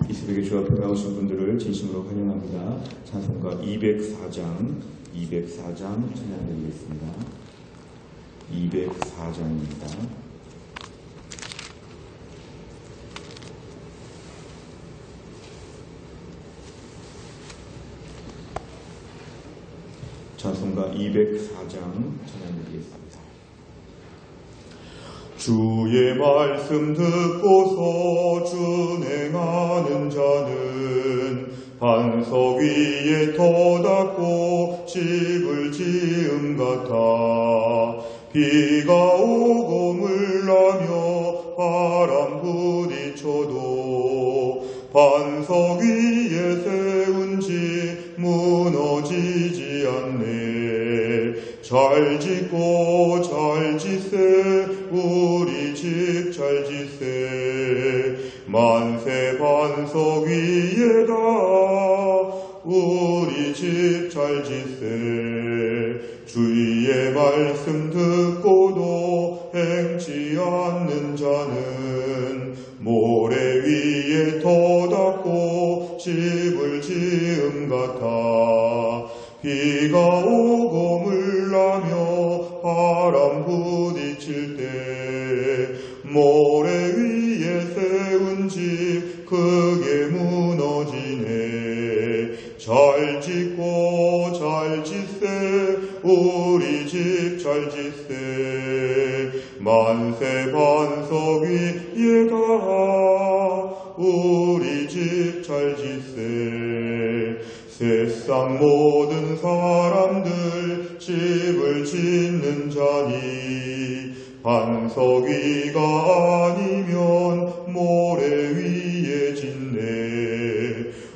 이 새벽에 주 앞에 나오신 분들을 진심으로 환영합니다. 찬송가 204장 찬양드리겠습니다. 204장입니다. 찬송가 204장 찬양드리겠습니다. 주의 말씀 듣고서 준행하는 자는 반석 위에 터닫고 집을 지음 같아 비가 오고 물나며 바람 부딪혀도 반석 위에 세운 집 무너지지 않네. 잘 짓고 잘 짓세 우리 집 잘 짓세 만세 반석 위에다 우리 집 잘 짓세. 주의 말씀 듣고도 행치 않는 자는 모래 위에 터닫고 집을 지음 같아 비가 오고 물나며 바람 부딪힐 때 모래 위에 세운 집 크게 무너지네. 잘 짓고 잘 짓세 우리 집 잘 짓세 만세 반석 위에다 우리 집 잘 짓세. 세상 모든 사람들 집을 짓는 자니 반석 위가 아니면 모래 위에 짓네.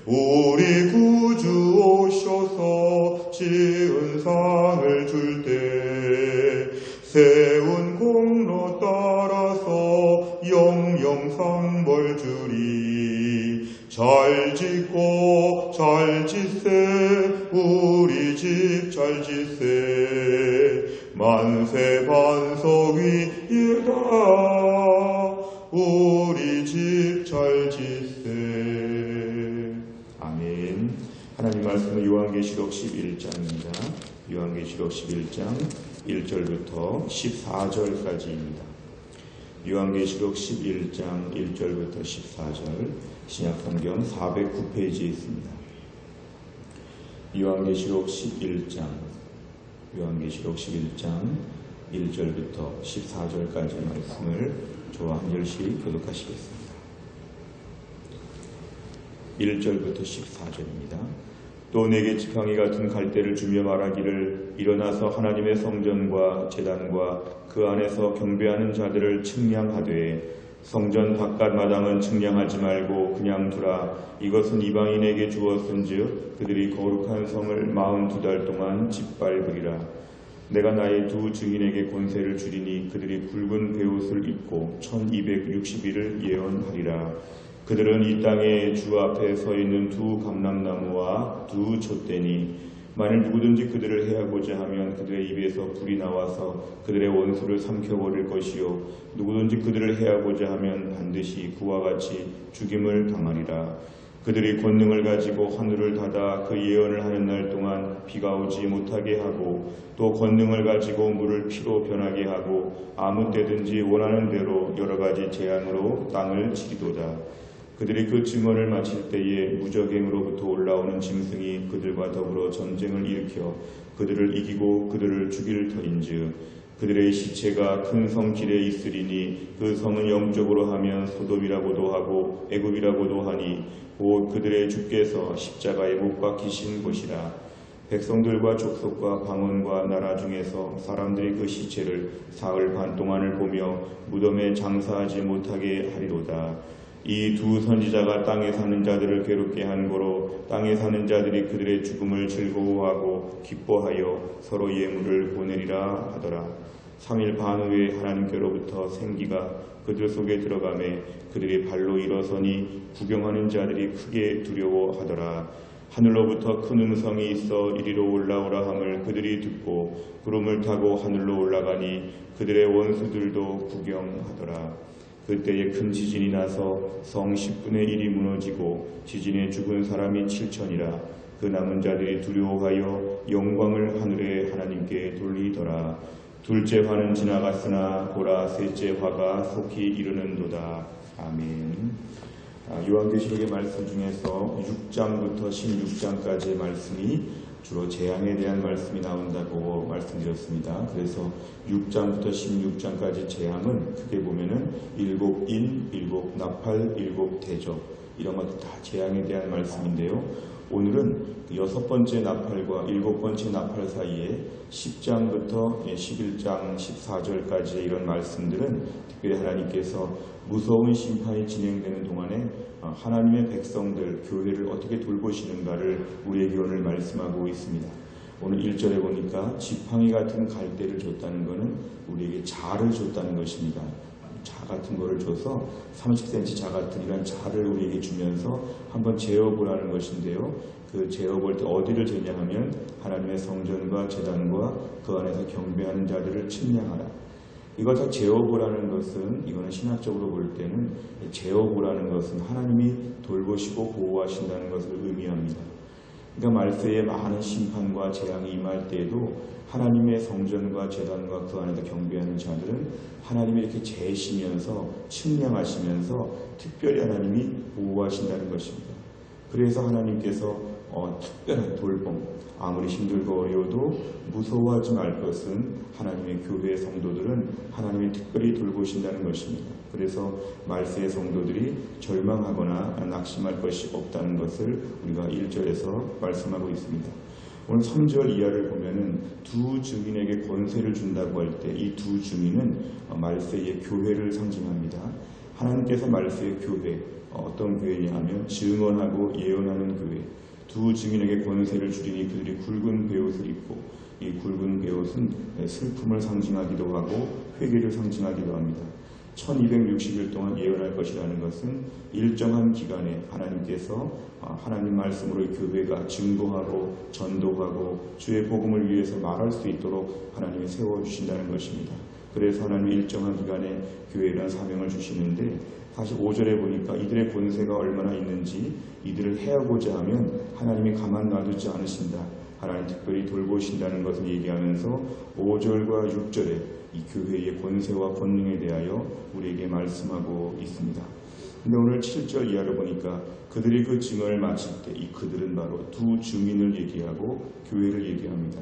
우리 구주 오셔서 지은 상을 줄 때 세운 공로 따라서 영영 상벌 주리. 잘 짓고 잘 짓세 우리 집 잘 짓세 만세 반석 위에다 우리 집 잘 짓세. 아멘. 하나님 말씀은 요한계시록 11장입니다. 요한계시록 11장 1절부터 14절까지입니다. 요한계시록 11장 1절부터 14절 신약성경 409페이지에 있습니다. 요한계시록 11장 1절부터 14절까지 말씀을 저와 한 절씩 교독하시겠습니다. 1절부터 14절입니다. 또 내게 지팡이 같은 갈대를 주며 말하기를 일어나서 하나님의 성전과 제단과 그 안에서 경배하는 자들을 측량하되 성전 바깥 마당은 측량하지 말고 그냥 두라. 이것은 이방인에게 주었은즉 그들이 거룩한 성을 42달 동안 짓밟으리라. 내가 나의 두 증인에게 권세를 주리니 그들이 붉은 베옷을 입고 1260일을 예언하리라. 그들은 이 땅에 주 앞에 서 있는 두 감람나무와 두 촛대니 만일 누구든지 그들을 해하고자 하면 그들의 입에서 불이 나와서 그들의 원수를 삼켜버릴 것이요 누구든지 그들을 해하고자 하면 반드시 그와 같이 죽임을 당하리라. 그들이 권능을 가지고 하늘을 닫아 그 예언을 하는 날 동안 비가 오지 못하게 하고 또 권능을 가지고 물을 피로 변하게 하고 아무 때든지 원하는 대로 여러 가지 재앙으로 땅을 치리도다. 그들이 그 증언을 마칠 때에 무적행으로부터 올라오는 짐승이 그들과 더불어 전쟁을 일으켜 그들을 이기고 그들을 죽일 터인즉 그들의 시체가 큰 성 길에 있으리니 그 성은 영적으로 하면 소돔이라고도 하고 애굽이라고도 하니 곧 그들의 주께서 십자가에 못 박히신 곳이라. 백성들과 족속과 방언과 나라 중에서 사람들이 그 시체를 사흘 반 동안을 보며 무덤에 장사하지 못하게 하리로다. 이 두 선지자가 땅에 사는 자들을 괴롭게 한 거로 땅에 사는 자들이 그들의 죽음을 즐거워하고 기뻐하여 서로 예물을 보내리라 하더라. 3일 반 후에 하나님께로부터 생기가 그들 속에 들어가매 그들이 발로 일어서니 구경하는 자들이 크게 두려워하더라. 하늘로부터 큰 음성이 있어 이리로 올라오라 함을 그들이 듣고 구름을 타고 하늘로 올라가니 그들의 원수들도 구경하더라. 그때에 큰 지진이 나서 성 10분의 1이 무너지고 지진에 죽은 사람이 7천이라. 그 남은 자들이 두려워하여 영광을 하늘의 하나님께 돌리더라. 둘째 화는 지나갔으나 보라 셋째 화가 속히 이르는도다. 아멘. 요한계시록의 말씀 중에서 6장부터 16장까지의 말씀이 주로 재앙에 대한 말씀이 나온다고 말씀드렸습니다. 그래서 6장부터 16장까지 재앙은 크게 보면은 7인, 7나팔, 7대접 이런 것들 다 재앙에 대한 말씀인데요. 오늘은 6번째 나팔과 7번째 나팔 사이에 10장부터 11장 14절까지의 이런 말씀들은 특별히 하나님께서 무서운 심판이 진행되는 동안에 하나님의 백성들, 교회를 어떻게 돌보시는가를 우리에게 오늘 말씀하고 있습니다. 오늘 1절에 보니까 지팡이 같은 갈대를 줬다는 것은 우리에게 자를 줬다는 것입니다. 자 같은 거를 줘서 30cm 자 같은 이런 자를 우리에게 주면서 한번 재어보라는 것인데요. 그 재어볼 때 어디를 재냐하면 하나님의 성전과 제단과 그 안에서 경배하는 자들을 측량하라. 이걸 다 재어보라는 것은, 이거는 신학적으로 볼 때는 재어보라는 것은 하나님이 돌보시고 보호하신다는 것을 의미합니다. 그러니까 말세에 많은 심판과 재앙이 임할 때에도 하나님의 성전과 제단과 그 안에서 경배하는 자들은 하나님이 이렇게 재시면서 측량하시면서 특별히 하나님이 보호하신다는 것입니다. 그래서 하나님께서 특별한 돌봄, 아무리 힘들고 어려워도 무서워하지 말 것은 하나님의 교회의 성도들은 하나님이 특별히 돌보신다는 것입니다. 그래서 말세의 성도들이 절망하거나 낙심할 것이 없다는 것을 우리가 1절에서 말씀하고 있습니다. 오늘 3절 이하를 보면은 두 증인에게 권세를 준다고 할 때 이 두 증인은 말세의 교회를 상징합니다. 하나님께서 말세의 교회, 어떤 교회냐 하면 증언하고 예언하는 교회, 두 증인에게 권세를 주리니 그들이 굵은 베옷을 입고, 이 굵은 베옷은 슬픔을 상징하기도 하고 회개를 상징하기도 합니다. 1260일 동안 예언할 것이라는 것은 일정한 기간에 하나님께서 하나님 말씀으로 교회가 증거하고 전도하고 주의 복음을 위해서 말할 수 있도록 하나님이 세워주신다는 것입니다. 그래서 하나님이 일정한 기간에 교회란 사명을 주시는데, 사실 5절에 보니까 이들의 권세가 얼마나 있는지 이들을 해하고자 하면 하나님이 가만 놔두지 않으신다, 하나님 특별히 돌보신다는 것을 얘기하면서 5절과 6절에 이 교회의 권세와 권능에 대하여 우리에게 말씀하고 있습니다. 근데 오늘 7절 이하를 보니까 그들이 그 증언을 마칠 때 이 그들은 바로 두 증인을 얘기하고 교회를 얘기합니다.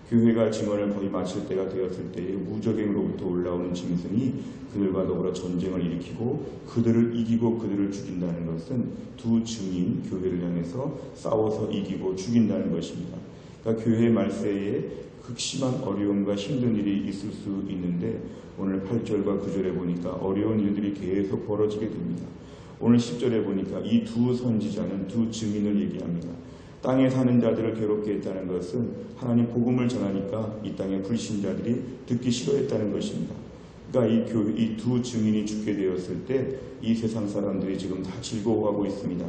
교회가 증언을 거의 마칠 때가 되었을 때에 무적행으로부터 올라오는 짐승이 그들과 더불어 전쟁을 일으키고 그들을 이기고 그들을 죽인다는 것은 두 증인 교회를 향해서 싸워서 이기고 죽인다는 것입니다. 그러니까 교회 말세에 극심한 어려움과 힘든 일이 있을 수 있는데 오늘 8절과 9절에 보니까 어려운 일들이 계속 벌어지게 됩니다. 오늘 10절에 보니까 이 두 선지자는 두 증인을 얘기합니다. 땅에 사는 자들을 괴롭게 했다는 것은 하나님 복음을 전하니까 이 땅의 불신자들이 듣기 싫어했다는 것입니다. 그러니까 이 두 증인이 죽게 되었을 때 이 세상 사람들이 지금 다 즐거워하고 있습니다.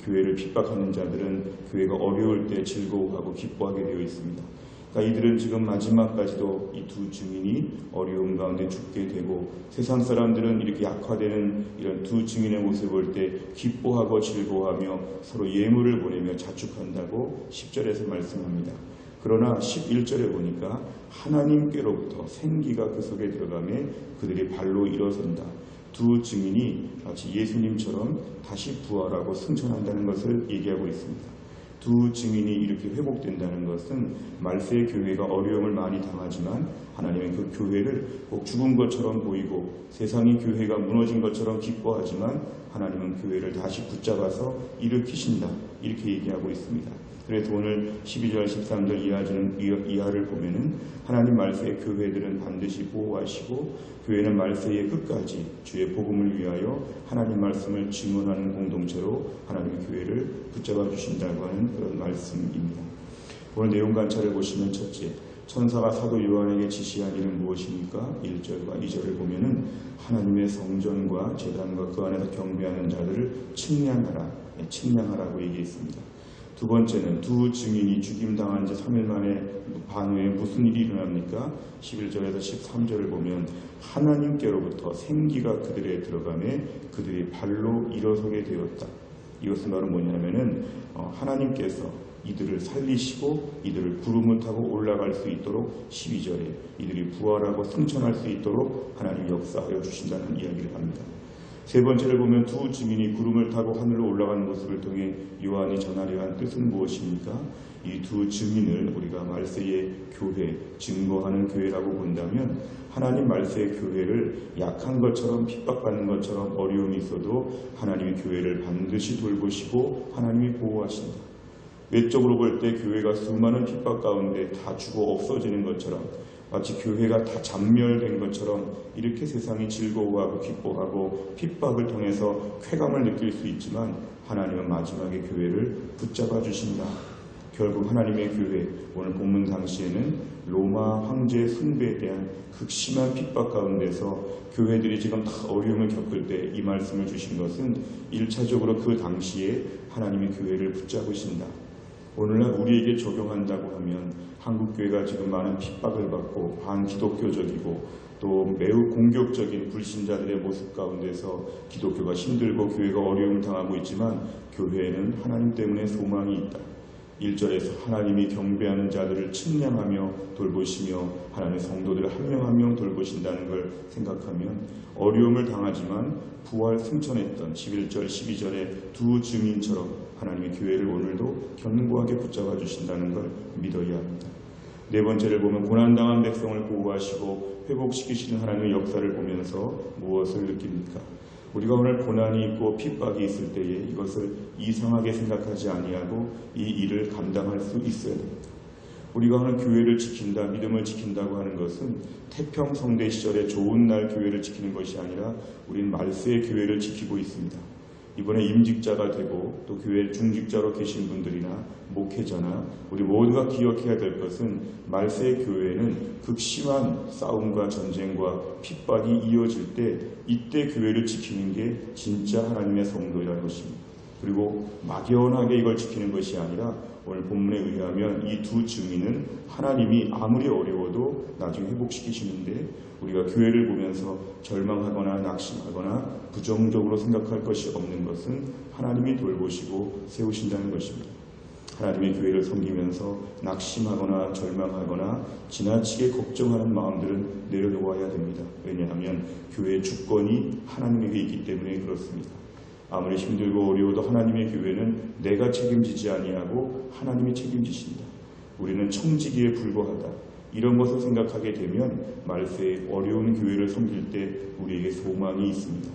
교회를 핍박하는 자들은 교회가 어려울 때 즐거워하고 기뻐하게 되어 있습니다. 그러니까 이들은 지금 마지막까지도 이 두 증인이 어려움 가운데 죽게 되고, 세상 사람들은 이렇게 약화되는 이런 두 증인의 모습을 볼 때 기뻐하고 즐거워하며 서로 예물을 보내며 자축한다고 10절에서 말씀합니다. 그러나 11절에 보니까 하나님께로부터 생기가 그 속에 들어가며 그들이 발로 일어선다. 두 증인이 마치 예수님처럼 다시 부활하고 승천한다는 것을 얘기하고 있습니다. 두 증인이 이렇게 회복된다는 것은 말세의 교회가 어려움을 많이 당하지만 하나님은 그 교회를 꼭 죽은 것처럼 보이고 세상이 교회가 무너진 것처럼 기뻐하지만 하나님은 교회를 다시 붙잡아서 일으키신다, 이렇게 얘기하고 있습니다. 그래서 오늘 12절 13절 이하를 보면은 하나님 말세의 교회들은 반드시 보호하시고 교회는 말세의 끝까지 주의 복음을 위하여 하나님 말씀을 증언하는 공동체로 하나님의 교회를 붙잡아 주신다고 하는 그런 말씀입니다. 오늘 내용 관찰을 보시면 첫째, 천사가 사도 요한에게 지시한 일은 무엇입니까? 1절과 2절을 보면은 하나님의 성전과 제단과 그 안에서 경배하는 자들을 측량하라고 얘기했습니다. 두 번째는 두 증인이 죽임당한 지 3일 만에 반 후에 무슨 일이 일어납니까? 11절에서 13절을 보면 하나님께로부터 생기가 그들에 들어가매 그들이 발로 일어서게 되었다. 이것은 바로 뭐냐면은 하나님께서 이들을 살리시고 이들을 구름을 타고 올라갈 수 있도록 12절에 이들이 부활하고 승천할 수 있도록 하나님 역사하여 주신다는 이야기를 합니다. 세 번째를 보면 두 증인이 구름을 타고 하늘로 올라가는 모습을 통해 요한이 전하려 한 뜻은 무엇입니까? 이 두 증인을 우리가 말세의 교회, 증거하는 교회라고 본다면 하나님 말세의 교회를 약한 것처럼 핍박받는 것처럼 어려움이 있어도 하나님의 교회를 반드시 돌보시고 하나님이 보호하신다. 외적으로 볼 때 교회가 수많은 핍박 가운데 다 죽어 없어지는 것처럼 마치 교회가 다 잔멸된 것처럼 이렇게 세상이 즐거워하고 기뻐하고 핍박을 통해서 쾌감을 느낄 수 있지만 하나님은 마지막에 교회를 붙잡아 주신다. 결국 하나님의 교회, 오늘 본문 당시에는 로마 황제의 숭배에 대한 극심한 핍박 가운데서 교회들이 지금 다 어려움을 겪을 때 이 말씀을 주신 것은 1차적으로 그 당시에 하나님의 교회를 붙잡으신다. 오늘날 우리에게 적용한다고 하면 한국교회가 지금 많은 핍박을 받고 반기독교적이고 또 매우 공격적인 불신자들의 모습 가운데서 기독교가 힘들고 교회가 어려움을 당하고 있지만 교회에는 하나님 때문에 소망이 있다. 1절에서 하나님이 경배하는 자들을 측량하며 돌보시며 하나님의 성도들을 한 명 한 명 돌보신다는 걸 생각하면 어려움을 당하지만 부활 승천했던 11절 12절의 두 증인처럼 하나님의 교회를 오늘도 견고하게 붙잡아 주신다는 걸 믿어야 합니다. 네 번째를 보면 고난당한 백성을 보호하시고 회복시키시는 하나님의 역사를 보면서 무엇을 느낍니까? 우리가 오늘 고난이 있고 핍박이 있을 때에 이것을 이상하게 생각하지 아니하고 이 일을 감당할 수 있어야 됩니다. 우리가 오늘 교회를 지킨다, 믿음을 지킨다고 하는 것은 태평성대 시절에 좋은 날 교회를 지키는 것이 아니라 우리는 말세의 교회를 지키고 있습니다. 이번에 임직자가 되고 또 교회 중직자로 계신 분들이나 목회자나 우리 모두가 기억해야 될 것은 말세의 교회는 극심한 싸움과 전쟁과 핍박이 이어질 때 이때 교회를 지키는 게 진짜 하나님의 성도라는 것입니다. 그리고 막연하게 이걸 지키는 것이 아니라 오늘 본문에 의하면 이 두 증인은 하나님이 아무리 어려워도 나중에 회복시키시는데 우리가 교회를 보면서 절망하거나 낙심하거나 부정적으로 생각할 것이 없는 것은 하나님이 돌보시고 세우신다는 것입니다. 하나님의 교회를 섬기면서 낙심하거나 절망하거나 지나치게 걱정하는 마음들은 내려놓아야 됩니다. 왜냐하면 교회의 주권이 하나님에게 있기 때문에 그렇습니다. 아무리 힘들고 어려워도 하나님의 교회는 내가 책임지지 아니하고 하나님이 책임지신다. 우리는 청지기에 불과하다. 이런 것을 생각하게 되면 말세에 어려운 교회를 섬길 때 우리에게 소망이 있습니다.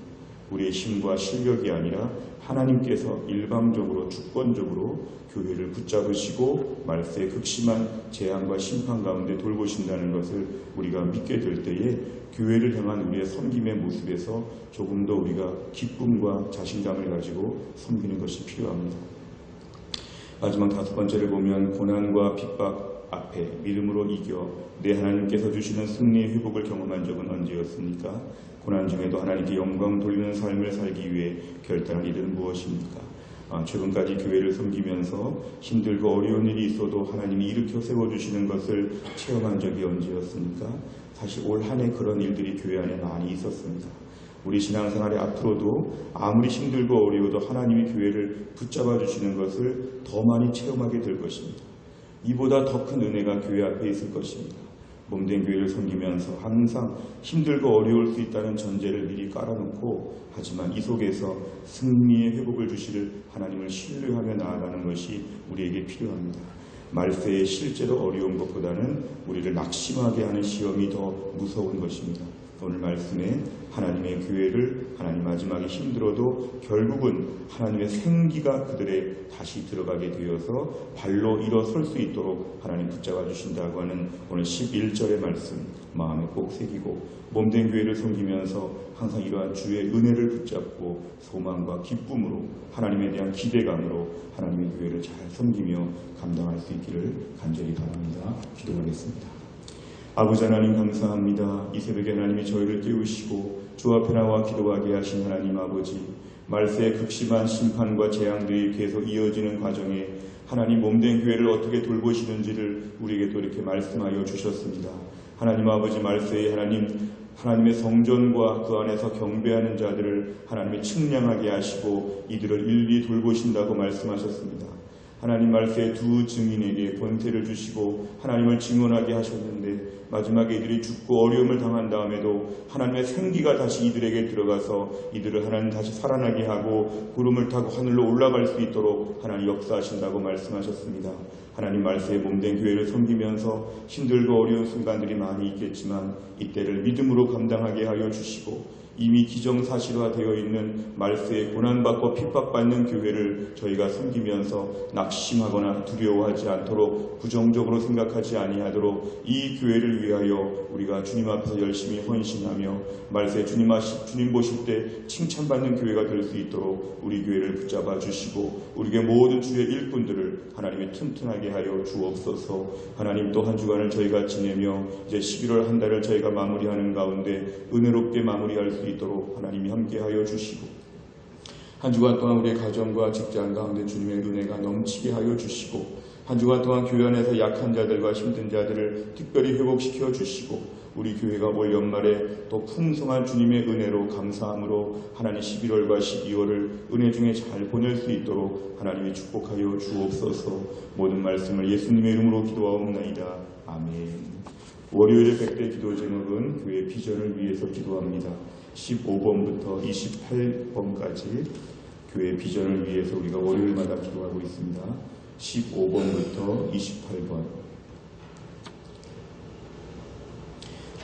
우리의 힘과 실력이 아니라 하나님께서 일방적으로 주권적으로 교회를 붙잡으시고 말세의 극심한 재앙과 심판 가운데 돌보신다는 것을 우리가 믿게 될 때에 교회를 향한 우리의 섬김의 모습에서 조금 더 우리가 기쁨과 자신감을 가지고 섬기는 것이 필요합니다. 마지막 다섯 번째를 보면 고난과 핍박 앞에 믿음으로 이겨 내 하나님께서 주시는 승리의 회복을 경험한 적은 언제였습니까? 고난 중에도 하나님께 영광 돌리는 삶을 살기 위해 결단한 일은 무엇입니까? 최근까지 교회를 섬기면서 힘들고 어려운 일이 있어도 하나님이 일으켜 세워주시는 것을 체험한 적이 언제였습니까? 사실 올 한 해 그런 일들이 교회 안에 많이 있었습니다. 우리 신앙생활의 앞으로도 아무리 힘들고 어려워도 하나님이 교회를 붙잡아 주시는 것을 더 많이 체험하게 될 것입니다. 이보다 더 큰 은혜가 교회 앞에 있을 것입니다. 몸된 교회를 섬기면서 항상 힘들고 어려울 수 있다는 전제를 미리 깔아놓고 하지만 이 속에서 승리의 회복을 주시를 하나님을 신뢰하며 나아가는 것이 우리에게 필요합니다. 말세에 실제로 어려운 것보다는 우리를 낙심하게 하는 시험이 더 무서운 것입니다. 오늘 말씀에 하나님의 교회를 하나님 마지막에 힘들어도 결국은 하나님의 생기가 그들에 다시 들어가게 되어서 발로 일어설 수 있도록 하나님 붙잡아 주신다고 하는 오늘 11절의 말씀 마음에 꼭 새기고 몸된 교회를 섬기면서 항상 이러한 주의 은혜를 붙잡고 소망과 기쁨으로 하나님에 대한 기대감으로 하나님의 교회를 잘 섬기며 감당할 수 있기를 간절히 바랍니다. 기도하겠습니다. 아버지 하나님 감사합니다. 이 새벽에 하나님이 저희를 깨우시고 주 앞에 나와 기도하게 하신 하나님 아버지, 말세의 극심한 심판과 재앙들이 계속 이어지는 과정에 하나님 몸된 교회를 어떻게 돌보시는지를 우리에게 또 이렇게 말씀하여 주셨습니다. 하나님 아버지 말세에 하나님의 성전과 그 안에서 경배하는 자들을 하나님이 측량하게 하시고 이들을 일일이 돌보신다고 말씀하셨습니다. 하나님 말세에 두 증인에게 권세를 주시고 하나님을 증언하게 하셨는데 마지막에 이들이 죽고 어려움을 당한 다음에도 하나님의 생기가 다시 이들에게 들어가서 이들을 하나님 다시 살아나게 하고 구름을 타고 하늘로 올라갈 수 있도록 하나님 역사하신다고 말씀하셨습니다. 하나님 말세에 몸된 교회를 섬기면서 힘들고 어려운 순간들이 많이 있겠지만 이때를 믿음으로 감당하게 하여 주시고 이미 기정사실화되어 있는 말세에 고난받고 핍박받는 교회를 저희가 섬기면서 낙심하거나 두려워하지 않도록 부정적으로 생각하지 아니하도록 이 교회를 위하여 우리가 주님 앞에서 열심히 헌신하며 말세에 주님 보실 때 칭찬받는 교회가 될 수 있도록 우리 교회를 붙잡아 주시고 우리의 모든 주의 일꾼들을 하나님이 튼튼하게 하여 주옵소서. 하나님 또 한 주간을 저희가 지내며 이제 11월 한 달을 저희가 마무리하는 가운데 은혜롭게 마무리할 수 있도록 하나님이 함께하여 주시고 한 주간 동안 우리의 가정과 직장 가운데 주님의 은혜가 넘치게 하여 주시고 한 주간 동안 교회 안에서 약한 자들과 힘든 자들을 특별히 회복시켜 주시고 우리 교회가 올 연말에 또 풍성한 주님의 은혜로 감사함으로 하나님 11월과 12월을 은혜 중에 잘 보낼 수 있도록 하나님이 축복하여 주옵소서. 모든 말씀을 예수님의 이름으로 기도하옵나이다. 아멘. 월요일의 100대 기도 제목은 교회 비전을 위해서 기도합니다. 15번부터 28번까지 교회 비전을 위해서 우리가 월요일마다 기도하고 있습니다. 15번부터 28번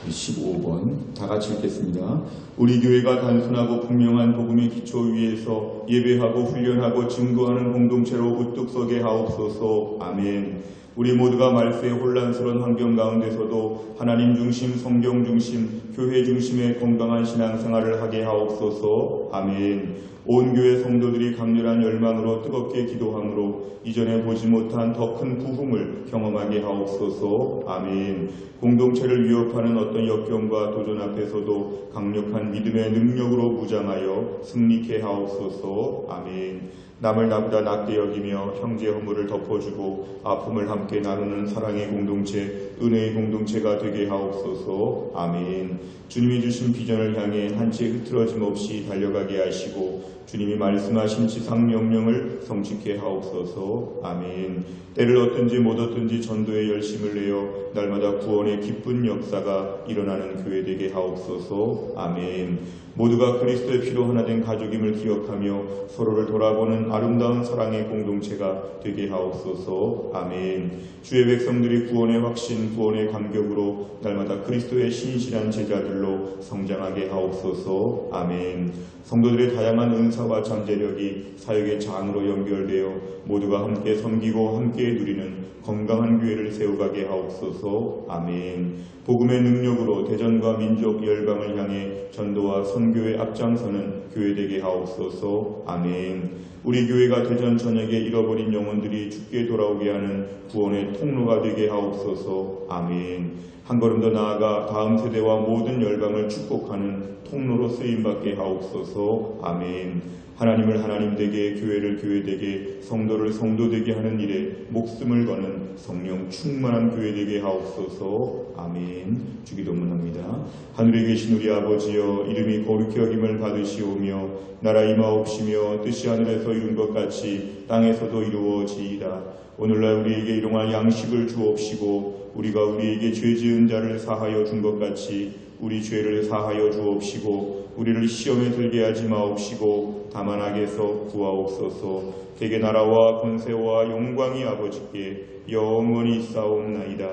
15번 다 같이 읽겠습니다. 우리 교회가 단순하고 분명한 복음의 기초 위에서 예배하고 훈련하고 증거하는 공동체로 우뚝 서게 하옵소서. 아멘. 우리 모두가 말세의 혼란스러운 환경 가운데서도 하나님 중심, 성경 중심, 교회 중심의 건강한 신앙생활을 하게 하옵소서. 아멘. 온 교회 성도들이 강렬한 열망으로 뜨겁게 기도함으로 이전에 보지 못한 더 큰 부흥을 경험하게 하옵소서. 아멘. 공동체를 위협하는 어떤 역경과 도전 앞에서도 강력한 믿음의 능력으로 무장하여 승리케 하옵소서. 아멘. 남을 나보다 낮게 여기며 형제 허물을 덮어주고 아픔을 함께 나누는 사랑의 공동체, 은혜의 공동체가 되게 하옵소서. 아멘. 주님이 주신 비전을 향해 한치 흐트러짐 없이 달려가게 하시고 주님이 말씀하신 지상명령을 성취케 하옵소서. 아멘. 때를 얻든지 못 얻든지 전도에 열심을 내어 날마다 구원의 기쁜 역사가 일어나는 교회 되게 하옵소서. 아멘. 모두가 그리스도의 피로 하나 된 가족임을 기억하며 서로를 돌아보는 아름다운 사랑의 공동체가 되게 하옵소서. 아멘. 주의 백성들이 구원의 확신, 구원의 감격으로 날마다 그리스도의 신실한 제자들로 성장하게 하옵소서. 아멘. 성도들의 다양한 은사와 잠재력이 사역의 장으로 연결되어 모두가 함께 섬기고 함께 누리는 건강한 교회를 세워가게 하옵소서. 아멘. 복음의 능력으로 대전과 민족 열방을 향해 전도와 선교에 앞장서는 교회 되게 하옵소서. 아멘. 우리 교회가 대전 전역에 잃어버린 영혼들이 죽게 돌아오게 하는 구원의 통로가 되게 하옵소서. 아멘. 한 걸음 더 나아가 다음 세대와 모든 열방을 축복하는 통로로 쓰임받게 하옵소서. 아멘. 하나님을 하나님 되게, 교회를 교회 되게, 성도를 성도 되게 하는 일에 목숨을 거는 성령 충만한 교회 되게 하옵소서. 아멘. 주기도문합니다. 하늘에 계신 우리 아버지여, 이름이 거룩히 여김을 받으시오며 나라 임하옵시며 뜻이 하늘에서 이룬 것 같이 땅에서도 이루어지이다. 오늘날 우리에게 일용할 양식을 주옵시고 우리가 우리에게 죄 지은 자를 사하여 준 것 같이 우리 죄를 사하여 주옵시고 우리를 시험에 들게 하지 마옵시고 다만 악에서 구하옵소서. 대개 나라와 권세와 영광이 아버지께 영원히 있사옵나이다.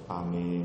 아멘.